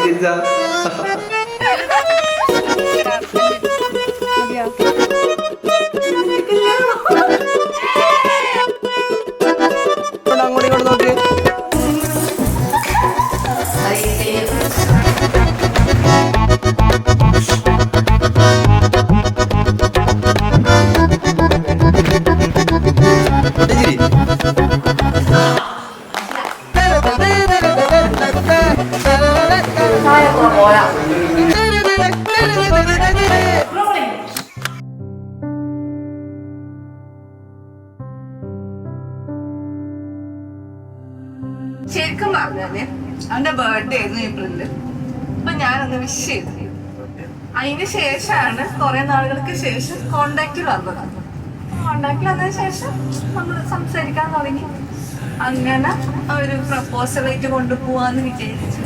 ചിരിച്ചാ അങ്ങോട്ട് ഇങ്ങോട്ട് നോക്കി ശരിക്കും പറഞ്ഞാല് അവന്റെ ബർത്ത്ഡേ ആയിരുന്നു ഏപ്രിലില്. അപ്പൊ ഞാനൊന്ന് വിഷ് ചെയ്തു. അതിന് ശേഷമാണ് കുറെ നാളുകൾക്ക് ശേഷം കോണ്ടാക്റ്റിൽ വന്നത്. കോണ്ടാക്റ്റിൽ വന്നതിന് ശേഷം നമ്മൾ സംസാരിക്കാൻ തുടങ്ങി. അങ്ങനെ ഒരു പ്രപ്പോസലായിട്ട് കൊണ്ടുപോവാന്ന് വിചാരിച്ചു.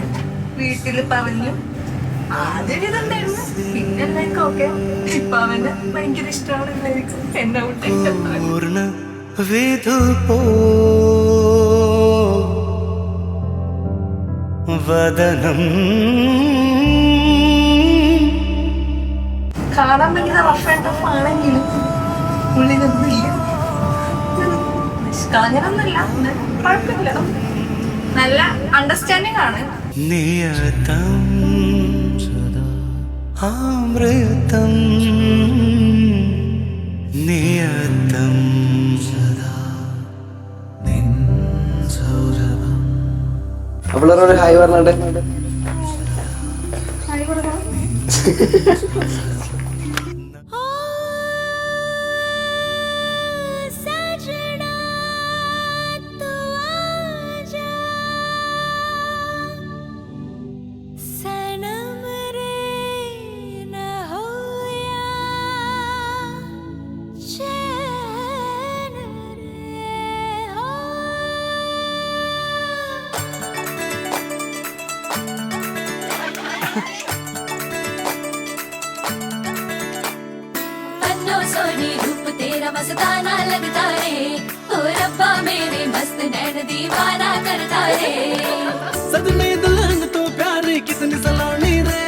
വീട്ടില് പറഞ്ഞു. ആദ്യം ഇതുണ്ടായിരുന്നു. പിന്നെ എല്ലാവർക്കും ഓക്കെ. ഇപ്പൊ അവന് ഭയങ്കര ഇഷ്ടമാണ് എന്നെ വദനം കാണാൻ ഭയങ്കര റഫ് ആൻഡ് ടഫ് ആണെങ്കിലും ഉള്ളിലൊന്നുമില്ല. നിഷ്കളങ്കനൊന്നുമില്ല, കുഴപ്പമില്ല. നല്ല അണ്ടർസ്റ്റാൻഡിങ് ആണ്. നിയതം അമൃതം നിയതം അപ്പോഴൊരു ഹായ് പറഞ്ഞോട്ടെ. सोनी रूप तेरा मस्ताना लगता रे, ओ रब्बा मेरे मस्त नैन दीवाना करता रे. सदमे दुल्हन तो प्यार कितनी सलोनी रे,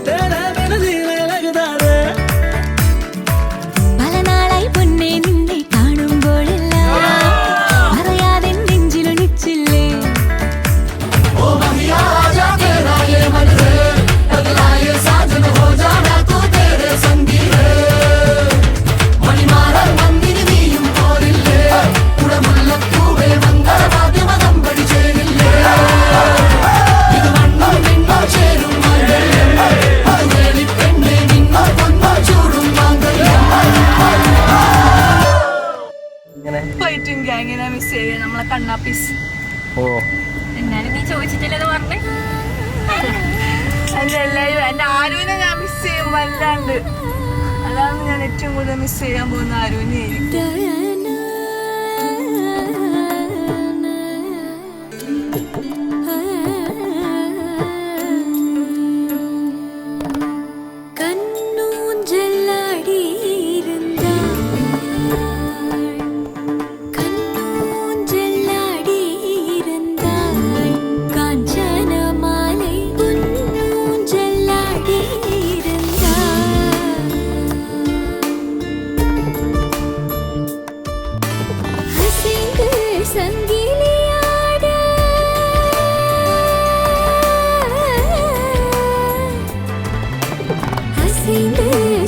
तेरा बिन जीने लगता रे. പല നാളായി പൊന്നെ നിന്നെ കാണുമ്പോഴെല്ലാം അറിയാതെ നെഞ്ചിലൊളിച്ചില്ലേ. ओ ममिया आजा तेरा ये मन रे, अगला ये साजन हो जाना तू तेरे संगी रे. മണിമാറ മന്ദിര നീയും പോരില്ലേ, കുടമുല്ലപ്പൂവേ മംഗളവാദ്യമതം പഠിച്ചേരില്ലേ. ഇത് മണ്ണും നിന്നും ചേരും മാംഗല്യം, അത് വേലിപ്പെണ്ണെ നിന്നോ കൊന്നോ ചൂടും മാംഗല്യം. ഫൈറ്റും ഗ്യാങ്ങിനെ മിസ് ചെയ്യുക നമ്മളെ കണ്ണാപ്പീസ്. എന്നാലും നീ ചോദിച്ചിട്ടില്ലെന്ന് പറഞ്ഞേ. എന്റെ എല്ലാവരും എന്റെ ആരുവിനെ ഞാൻ മിസ് ചെയ്യും വല്ലാണ്ട്. അതാണ് ഞാൻ ഏറ്റവും കൂടുതൽ മിസ് ചെയ്യാൻ പോകുന്ന ആരുവിനെയായിരിക്കും.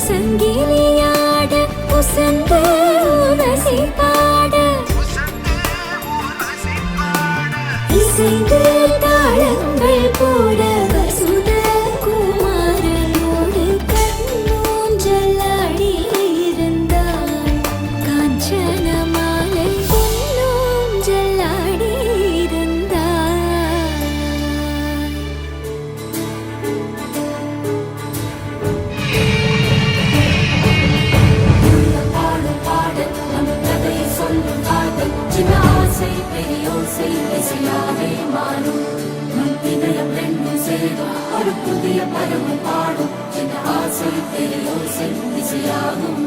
സംഗീലിയാട് ഉസന്ത് ഉവസിപ്പാട് ഇസൈந்து താളങ്ങൾ പോട വസുധ കുമാരനോട് കണ്ണൂഞ്ചലാടി இருந்தாள் കാഞ്ചനമാலை പൊന്നൂഞ്ചലാടി இருந்தாள். ஒரு புதிய பருவம் பாடும் என் ஆசை தெரியோசை திசையாகும்.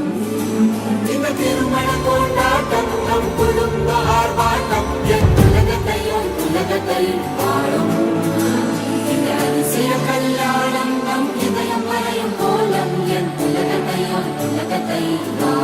இந்த திருமண கொண்டாட்டம் நம் குடும்ப ஆர்ப்பாட்டம் என் உலகத்தையும் பாடும். இந்த ला